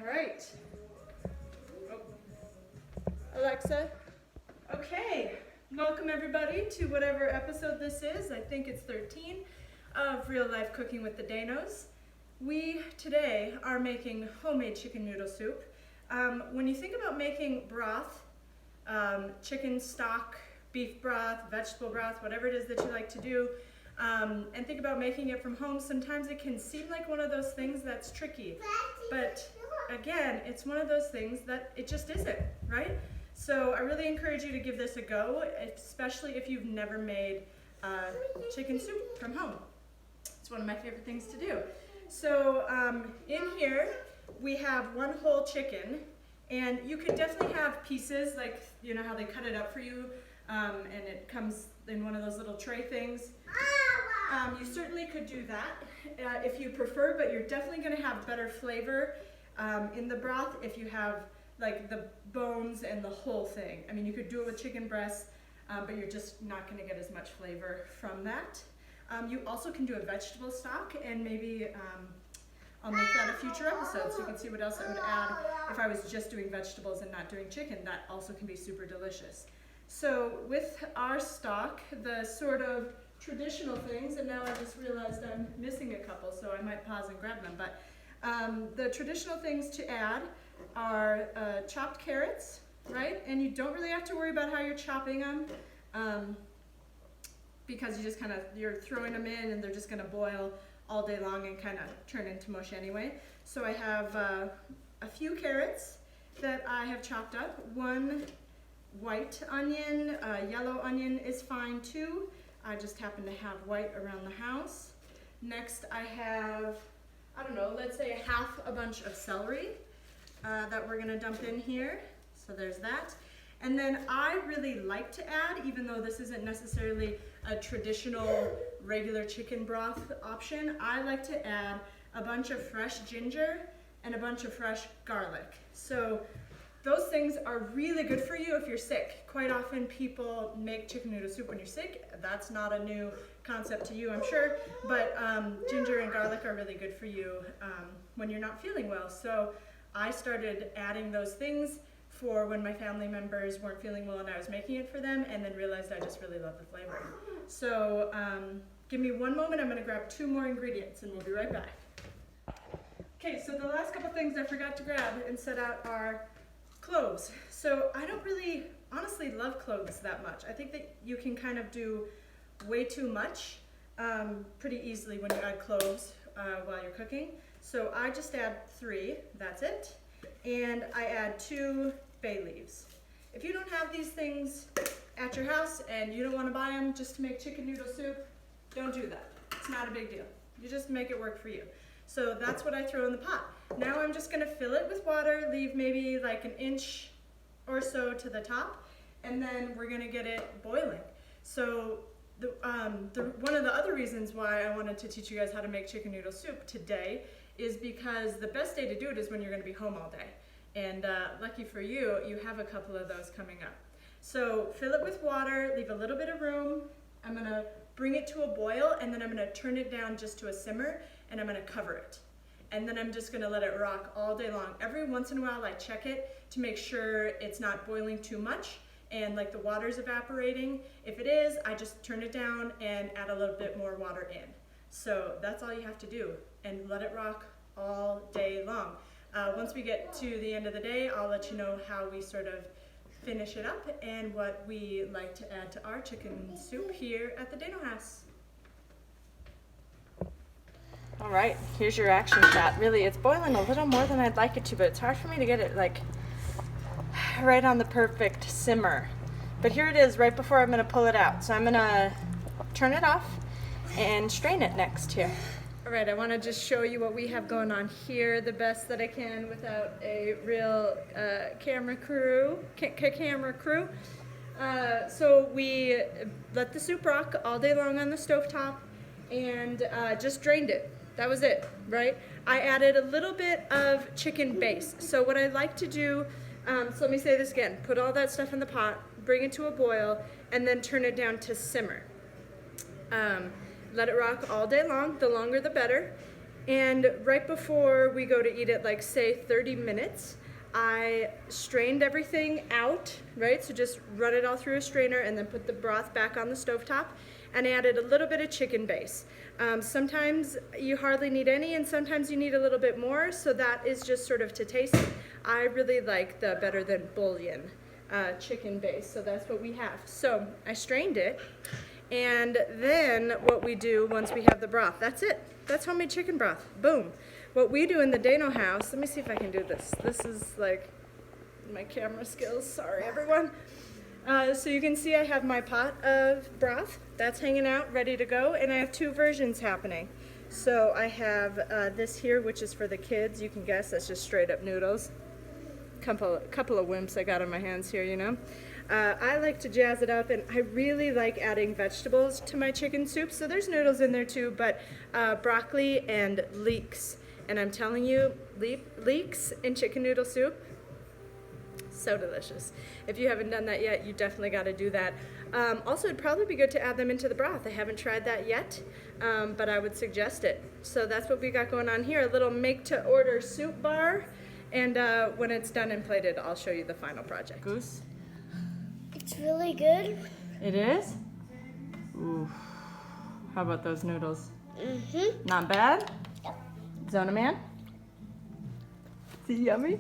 right. Oh. Alexa. Okay. Welcome everybody to whatever episode this is. I think it's 13 of Real Life Cooking with the Danos. We today are making homemade chicken noodle soup. When you think about making broth, chicken stock, beef broth, vegetable broth, whatever it is that you like to do, and think about making it from home, sometimes it can seem like one of those things that's tricky. But again, it's one of those things that it just isn't, right? So I really encourage you to give this a go, especially if you've never made chicken soup from home. It's one of my favorite things to do. So in here, we have one whole chicken, and you could definitely have pieces, like, you know how they cut it up for you, and it comes in one of those little tray things. You certainly could do that if you prefer, but you're definitely going to have better flavor in the broth if you have like the bones and the whole thing. I mean, you could do it with chicken breasts, but you're just not going to get as much flavor from that. You also can do a vegetable stock, and maybe I'll make that a future episode so you can see what else I would add if I was just doing vegetables and not doing chicken. That also can be super delicious. So with our stock, the sort of traditional things, and now I just realized I'm missing a couple, so I might pause and grab them, but the traditional things to add are chopped carrots, right? And you don't really have to worry about how you're chopping them because you just you're throwing them in and they're just gonna boil all day long and kind of turn into mush anyway. So I have a few carrots that I have chopped up. One white onion, yellow onion is fine too. I just happen to have white around the house. Next I have, I don't know, let's say half a bunch of celery that we're gonna dump in here. So there's that. And then I really like to add, even though this isn't necessarily a traditional regular chicken broth option, I like to add a bunch of fresh ginger and a bunch of fresh garlic. So those things are really good for you if you're sick. Quite often people make chicken noodle soup when you're sick. That's not a new concept to you, I'm sure, but ginger and garlic are really good for you when you're not feeling well. So I started adding those things for when my family members weren't feeling well and I was making it for them, and then realized I just really love the flavor. So give me one moment, I'm gonna grab 2 more ingredients and we'll be right back. Okay, so the last couple things I forgot to grab and set out are cloves. So I don't really honestly love cloves that much. I think that you can kind of do way too much pretty easily when you add cloves while you're cooking. So I just add 3, that's it. And I add 2 bay leaves. If you don't have these things at your house and you don't want to buy them just to make chicken noodle soup, don't do that. It's not a big deal. You just make it work for you. So that's what I throw in the pot. Now I'm just going to fill it with water, leave maybe like an inch or so to the top, and then we're going to get it boiling. So one of the other reasons why I wanted to teach you guys how to make chicken noodle soup today is because the best day to do it is when you're going to be home all day. And lucky for you, you have a couple of those coming up. So fill it with water, leave a little bit of room. I'm going to bring it to a boil, and then I'm going to turn it down just to a simmer, and I'm going to cover it. And then I'm just going to let it rock all day long. Every once in a while I check it to make sure it's not boiling too much and like the water's evaporating. If it is, I just turn it down and add a little bit more water in. So that's all you have to do, and let it rock all day long. Once we get to the end of the day, I'll let you know how we sort of finish it up and what we like to add to our chicken soup here at the Dano House. All right, here's your action shot. Really, it's boiling a little more than I'd like it to, but it's hard for me to get it like right on the perfect simmer. But here it is right before I'm gonna pull it out. So I'm gonna turn it off and strain it next here. All right, I wanna just show you what we have going on here the best that I can without a real camera crew. So we let the soup rock all day long on the stovetop and just drained it. That was it, right? I added a little bit of chicken base. So what I like to do, so let me say this again, put all that stuff in the pot, bring it to a boil, and then turn it down to simmer. Let it rock all day long, the longer the better. And right before we go to eat it, like say 30 minutes, I strained everything out, right? So just run it all through a strainer and then put the broth back on the stovetop and added a little bit of chicken base. Sometimes you hardly need any and sometimes you need a little bit more, so that is just sort of to taste. I really like the better than bouillon chicken base, so that's what we have. So I strained it, and then what we do once we have the broth, that's it. That's homemade chicken broth, boom. What we do in the Dano house, let me see if I can do this. This is like my camera skills, sorry everyone. So you can see I have my pot of broth that's hanging out, ready to go, and I have two versions happening. So I have this here, which is for the kids. You can guess that's just straight up noodles. Couple of wimps I got on my hands here, you know. I like to jazz it up, and I really like adding vegetables to my chicken soup. So there's noodles in there too, but broccoli and leeks. And I'm telling you, leeks in chicken noodle soup, so delicious. If you haven't done that yet, you definitely got to do that. Also, it'd probably be good to add them into the broth. I haven't tried that yet, but I would suggest it. So that's what we got going on here, a little make-to-order soup bar. And when it's done and plated, I'll show you the final project. Goose? It's really good. It is? Ooh. How about those noodles? Mm-hmm. Not bad? Yeah. Zona Man? Is it yummy?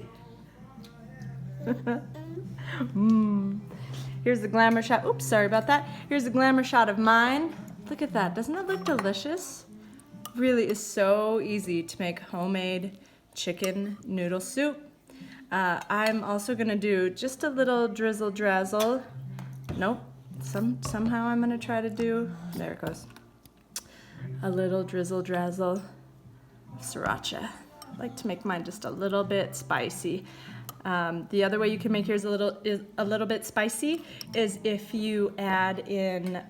Here's the glamour shot. Oops, sorry about that. Here's a glamour shot of mine. Look at that. Doesn't it look delicious? Really is so easy to make homemade chicken noodle soup. I'm also gonna do just a little drizzle drazzle. Nope. Somehow I'm gonna try to do. There it goes. A little drizzle drazzle of sriracha. I like to make mine just a little bit spicy. The other way you can make yours a little bit spicy is if you add in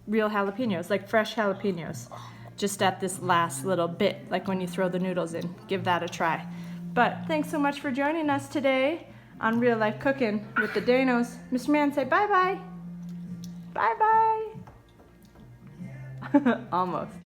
real jalapenos, like fresh jalapenos, just at this last little bit, like when you throw the noodles in. Give that a try. But thanks so much for joining us today on Real Life Cooking with the Danos. Mr. Man, say bye-bye. Bye-bye. Almost.